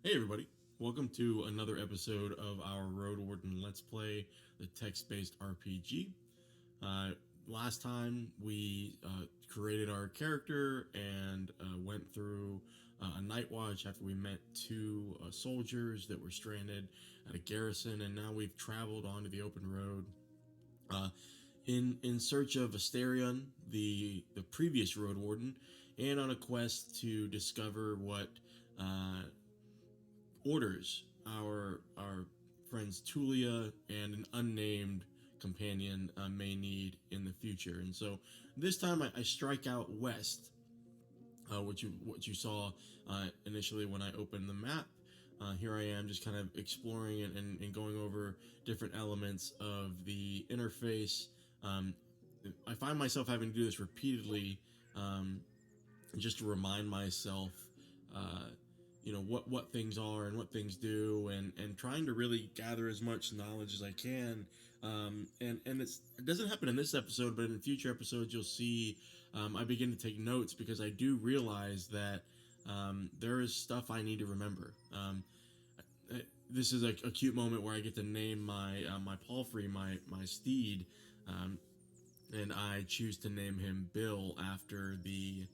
Hey everybody, welcome to another episode of our Roadwarden Let's Play, the text-based RPG. Uh, Last time we created our character and went through a night watch after we met two soldiers that were stranded at a garrison, and now we've traveled onto the open road uh, in search of Asterion, the previous Roadwarden, and on a quest to discover what uh, orders our friends Tulia and an unnamed companion may need in the future. And so this time I strike out west, what you saw initially when I opened the map. Here I am, just kind of exploring and going over different elements of the interface. I find myself having to do this repeatedly, just to remind myself, uh, what things are and what things do, and trying to really gather as much knowledge as I can. And it doesn't happen in this episode, but in future episodes you'll see I begin to take notes because I do realize that there is stuff I need to remember. This is a cute moment where I get to name my palfrey, my steed. And I choose to name him Bill after the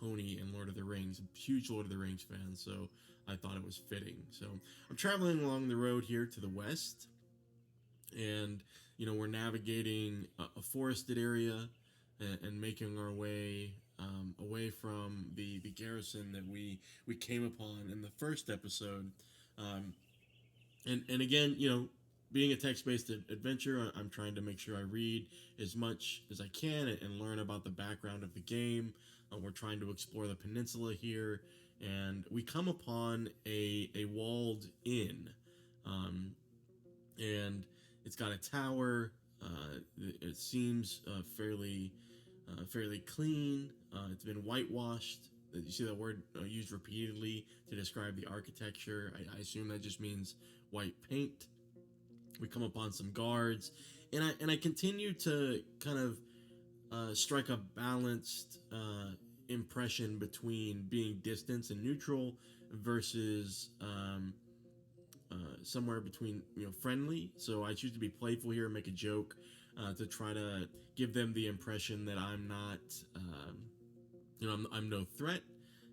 pony in Lord of the Rings. I'm a huge Lord of the Rings fan, so I thought it was fitting. So I'm traveling along the road here to the west, and we're navigating a forested area and making our way away from the garrison that we came upon in the first episode. Um, and again, being a text-based adventure, I'm trying to make sure I read as much as I can and learn about the background of the game. We're trying to explore the peninsula here, and we come upon a walled inn, um, and it's got a tower. It seems fairly clean. It's been whitewashed. You see that word used repeatedly to describe the architecture. I assume that just means white paint. We come upon some guards, and I continue to kind of strike a balanced impression between being distance and neutral versus somewhere between friendly. So I choose to be playful here and make a joke to try to give them the impression that I'm not I'm no threat.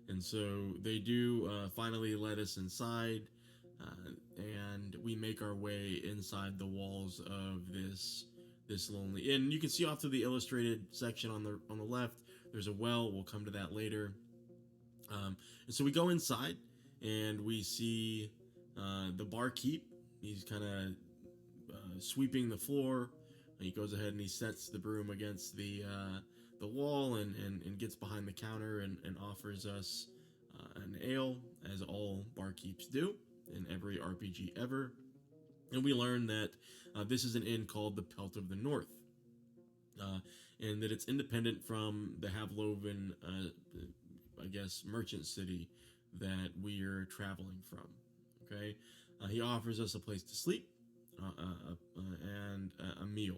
And so they do finally let us inside, and we make our way inside the walls of this lonely inn. You can see off to the illustrated section on the left. There's a well. We'll come to that later. And so we go inside, and we see the barkeep. He's kind of sweeping the floor. He goes ahead and he sets the broom against the wall and gets behind the counter and offers us an ale, as all barkeeps do in every RPG ever. And we learn that this is an inn called the Pelt of the North, uh, and that it's independent from the Havloven, I guess, merchant city that we're traveling from. Okay, he offers us a place to sleep and a meal.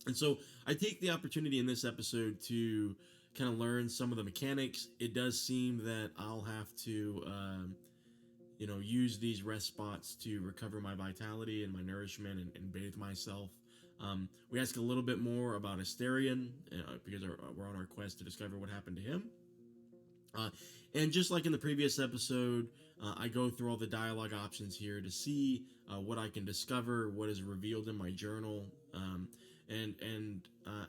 And so I take the opportunity in this episode to kind of learn some of the mechanics. It does seem that I'll have to, use these rest spots to recover my vitality and my nourishment and bathe myself. We ask a little bit more about Asterion because we're on our quest to discover what happened to him. Uh, and just like in the previous episode, I go through all the dialogue options here to see what I can discover, what is revealed in my journal, and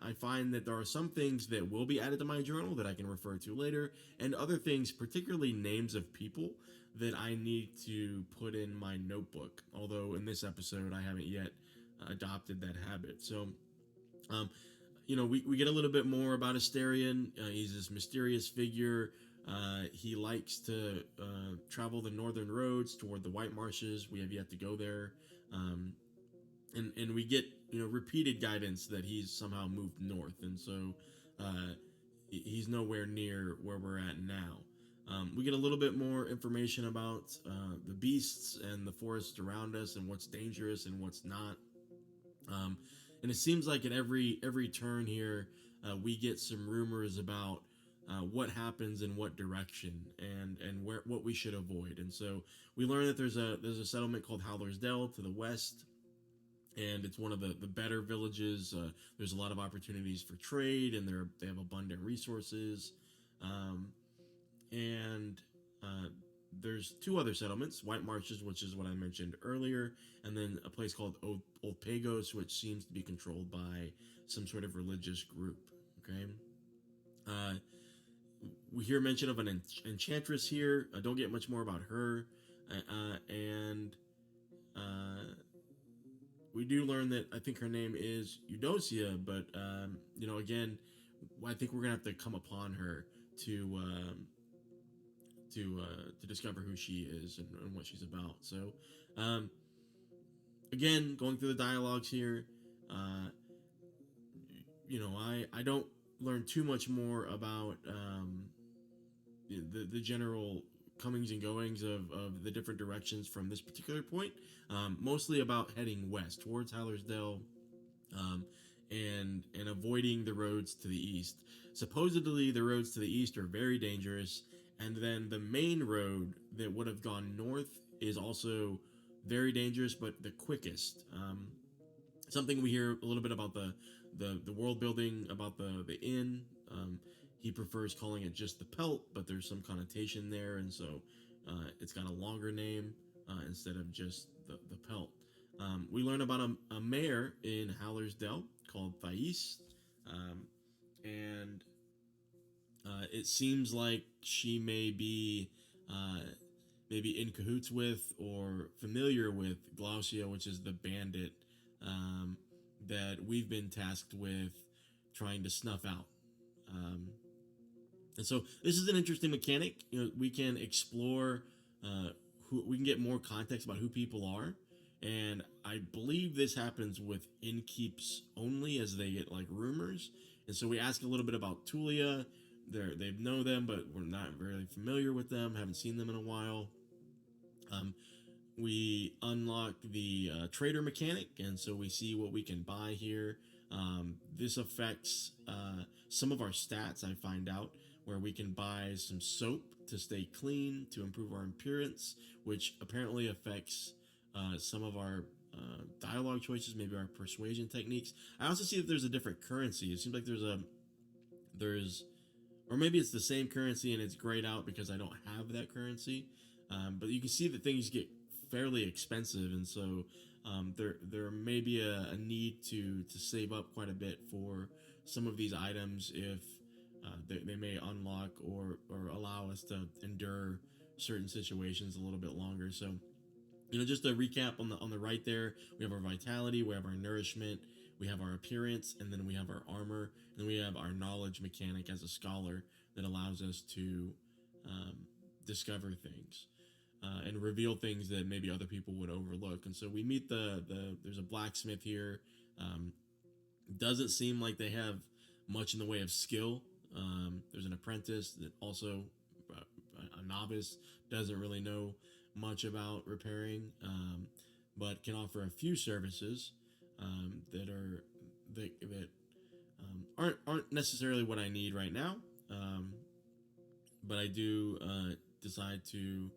I find that there are some things that will be added to my journal that I can refer to later, and other things, particularly names of people, that I need to put in my notebook. Although in this episode, I haven't yet adopted that habit. So um, we get a little bit more about Asterion. He's this mysterious figure. He likes to travel the northern roads toward the White Marshes. We have yet to go there. And we get repeated guidance that he's somehow moved north, and so uh, he's nowhere near where we're at now. We get a little bit more information about the beasts and the forests around us, and what's dangerous and what's not. And it seems like at every turn here, we get some rumors about what happens in what direction, and where what we should avoid. And so we learn that there's a settlement called Howler's Dell to the west, and it's one of the better villages. There's a lot of opportunities for trade, and they have abundant resources. Um, and uh, there's two other settlements: White Marshes, which is what I mentioned earlier, and then a place called Old Pagos, which seems to be controlled by some sort of religious group. Okay. Uh, we hear mention of an enchantress here. Don't get much more about her, and we do learn that I think her name is Eudocia, but again, I think we're gonna have to come upon her to to discover who she is and what she's about. So, um, again, going through the dialogues here, uh, I don't learn too much more about the general comings and goings of the different directions from this particular point. Mostly about heading west towards Hallersdale, um, and avoiding the roads to the east. Supposedly, the roads to the east are very dangerous, and then the main road that would have gone north is also very dangerous, but the quickest. Something we hear a little bit about the world building about the inn. He prefers calling it just the Pelt, but there's some connotation there, and so it's got a longer name instead of just the Pelt. We learn about a mayor in Hallersdale called Thais, um, and it seems like she may be maybe in cahoots with or familiar with Glaucia, which is the bandit um, that we've been tasked with trying to snuff out. Um, and so this is an interesting mechanic. We can explore we can get more context about who people are. And I believe this happens with innkeeps only as they get like rumors. And so we ask a little bit about Tulia. They know them, but we're not very familiar with them. Haven't seen them in a while. Um, we unlock the trader mechanic, and so we see what we can buy here. This affects some of our stats. I find out where we can buy some soap to stay clean to improve our appearance, which apparently affects some of our dialogue choices, maybe our persuasion techniques. I also see that there's a different currency. It seems like there's or maybe it's the same currency and it's grayed out because I don't have that currency. But you can see that things get fairly expensive, and so there may be a need to save up quite a bit for some of these items if they may unlock or allow us to endure certain situations a little bit longer. So just a recap on the right there, we have our vitality, we have our nourishment, we have our appearance, and then we have our armor, and then we have our knowledge mechanic as a scholar that allows us to um, discover things and reveal things that maybe other people would overlook. And so we meet there's a blacksmith here. Um, doesn't seem like they have much in the way of skill. There's an apprentice that also a novice doesn't really know much about repairing, but can offer a few services that aren't necessarily what I need right now. But I do decide to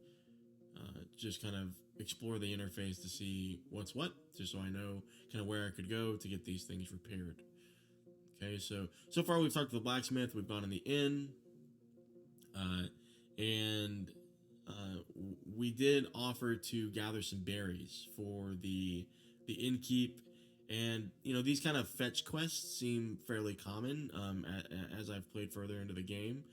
just kind of explore the interface to see what's what, just so I know kind of where I could go to get these things repaired. Okay, so far we've talked to the blacksmith, we've gone in the inn, and we did offer to gather some berries for the innkeep, and these kind of fetch quests seem fairly common as I've played further into the game.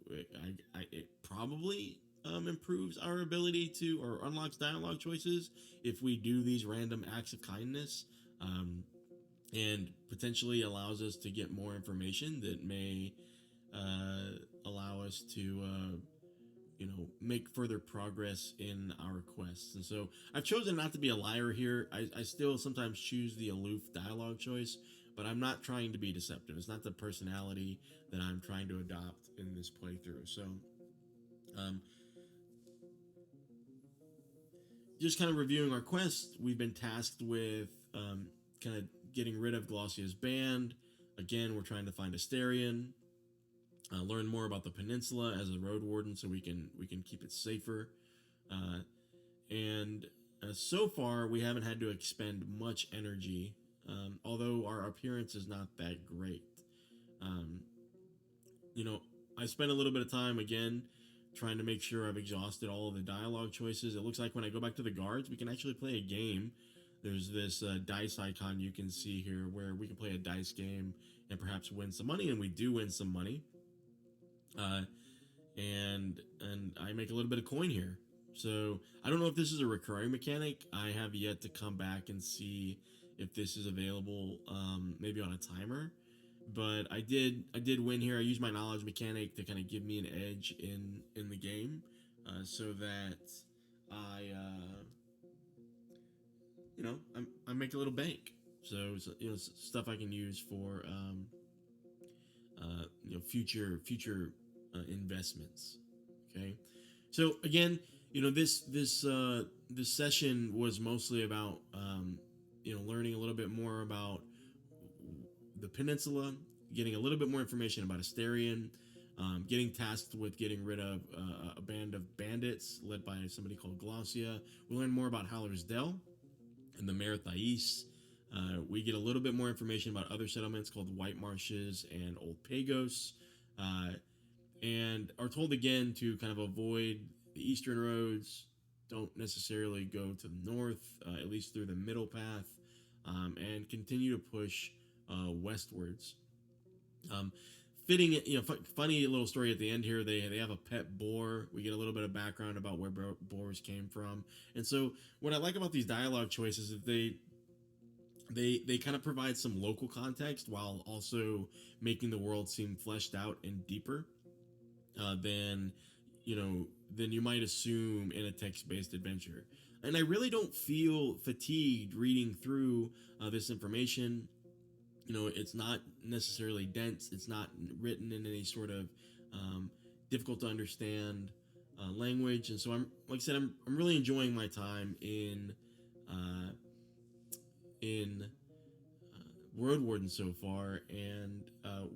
It probably improves our ability to or unlocks dialogue choices if we do these random acts of kindness. And potentially allows us to get more information that may allow us to make further progress in our quests. And so I've chosen not to be a liar here. I still sometimes choose the aloof dialogue choice, but I'm not trying to be deceptive. It's not the personality that I'm trying to adopt in this playthrough. So just kind of reviewing our quest, we've been tasked with kind of getting rid of Glaucia's band. Again, we're trying to find Asterion. learn more about the peninsula as a road warden, so we can keep it safer. Uh, and So far, we haven't had to expend much energy, although our appearance is not that great. Um, you know, I spent a little bit of time again trying to make sure I've exhausted all of the dialogue choices. It looks like when I go back to the guards, we can actually play a game. There's this dice icon you can see here where we can play a dice game and perhaps win some money, and we do win some money. Uh, and I make a little bit of coin here. So I don't know if this is a recurring mechanic. I have yet to come back and see if this is available, maybe on a timer. But I did win here. I used my knowledge mechanic to kind of give me an edge in the game, so that I I make a little bank. So stuff I can use for future investments. Okay, so again, this session was mostly about learning a little bit more about the peninsula, getting a little bit more information about Asterion, getting tasked with getting rid of a band of bandits led by somebody called Glaucia. We learn more about Howler's Dell and the Mare Thais. We get a little bit more information about other settlements called White Marshes and Old Pagos, uh, and are told again to kind of avoid the eastern roads. Don't necessarily go to the north, at least through the middle path, and continue to push westwards. Um, Fitting it, funny little story at the end here. They have a pet boar. We get a little bit of background about where boars came from, and so what I like about these dialogue choices is they kind of provide some local context while also making the world seem fleshed out and deeper than than you might assume in a text-based adventure. And I really don't feel fatigued reading through this information. It's not necessarily dense. It's not written in any sort of difficult to understand language, and so like I said, I'm really enjoying my time uh, in Roadwarden so far, and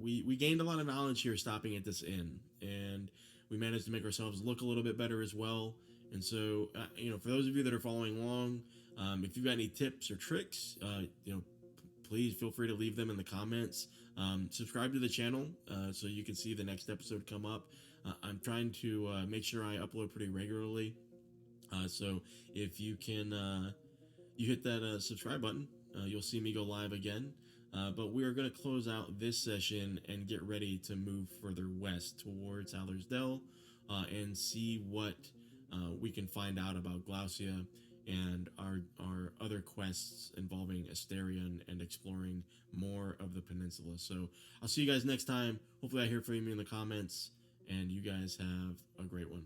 we gained a lot of knowledge here stopping at this inn, and we managed to make ourselves look a little bit better as well. And so, for those of you that are following along, if you've got any tips or tricks, please feel free to leave them in the comments. Subscribe to the channel so you can see the next episode come up. I'm trying to make sure I upload pretty regularly. So if you can, you hit that subscribe button, you'll see me go live again. But we are going to close out this session and get ready to move further west towards Howler's Dell and see what we can find out about Glaucia and our other quests involving Asterion and exploring more of the peninsula. So I'll see you guys next time. Hopefully I hear from you in the comments, and you guys have a great one.